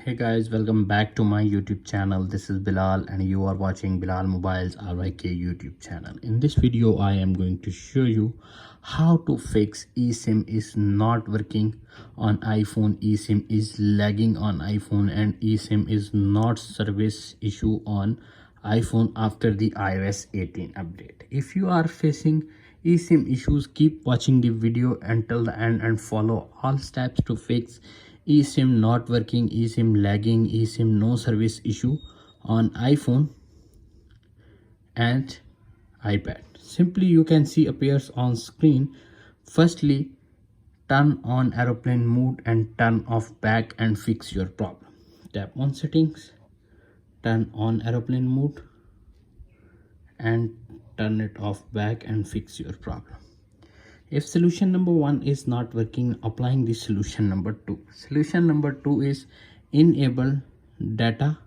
Hey guys, welcome back to my YouTube channel. This is Bilal and you are watching Bilal Mobiles RYK YouTube channel. In this video, I am going to show you how to fix eSIM is not working on iPhone, eSIM is lagging on iPhone, and eSIM is not service issue on iPhone after the iOS 18 update. If you are facing eSIM issues, keep watching the video until the end and follow all steps to fix eSIM not working, eSIM lagging, eSIM no service issue on iPhone and iPad. Simply you can see appears on screen. Firstly, turn on aeroplane mode and turn off back and fix your problem. Tap on settings, turn on aeroplane mode and turn it off back and fix your problem. If solution number 1 is not working, applying the solution number 2. Solution number 2 is enable data,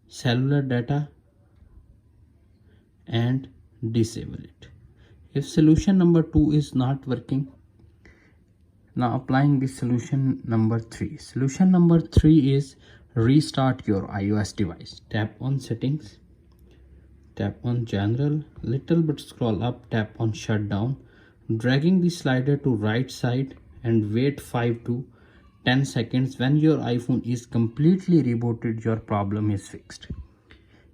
cellular data, and disable it. If solution number 2 is not working, now applying the solution number 3. Solution number 3 is restart your iOS device. Tap on settings, tap on general, little bit scroll up, tap on shutdown, dragging the slider to right side and wait 5 to 10 seconds. When your iPhone is completely rebooted, your problem is fixed.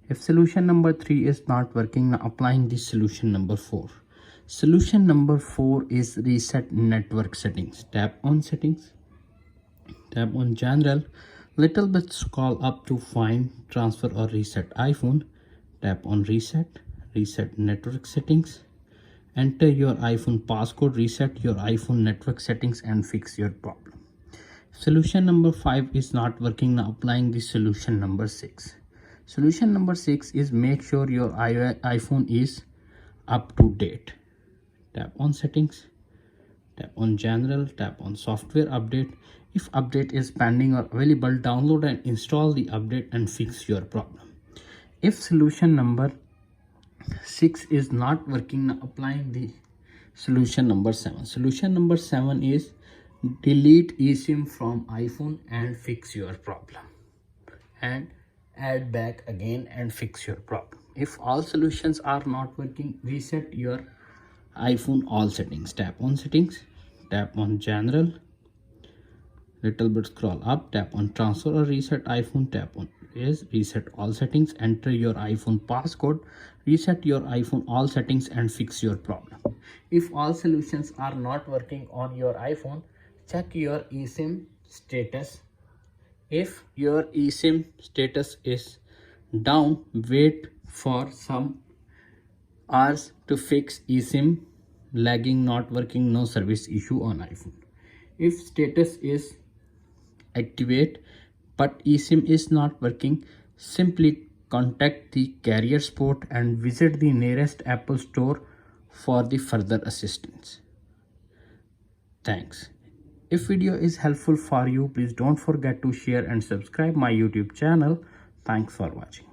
If solution number 3 is not working, now applying the solution number 4. Solution number 4 is reset network settings. Tap on settings, tap on general, little bit scroll up to find transfer or reset iPhone. Tap on reset, reset network settings, enter your iPhone passcode, reset your iPhone network settings and fix your problem. Solution number 5 is not working, now applying the solution number 6. Solution number 6 is make sure your iPhone is up to date. Tap on settings, tap on general, tap on software update. If update is pending or available, download and install the update and fix your problem. If solution number 6 is not working, now applying the solution number 7. Solution number 7 is delete eSIM from iPhone and fix your problem, and add back again and fix your problem. If all solutions are not working, reset your iPhone all settings. Tap on settings, tap on general, little bit scroll up, tap on transfer or reset iPhone, tap on is reset all settings, enter your iPhone passcode, reset your iPhone all settings and fix your problem. If all solutions are not working on your iPhone, check your eSIM status. If your eSIM status is down, wait for some hours to fix eSIM lagging, not working, no service issue on iPhone. If status is activate but eSIM is not working, simply contact the carrier support and visit the nearest Apple store for the further assistance. Thanks. If video is helpful for you, please don't forget to share and subscribe my YouTube channel. Thanks for watching.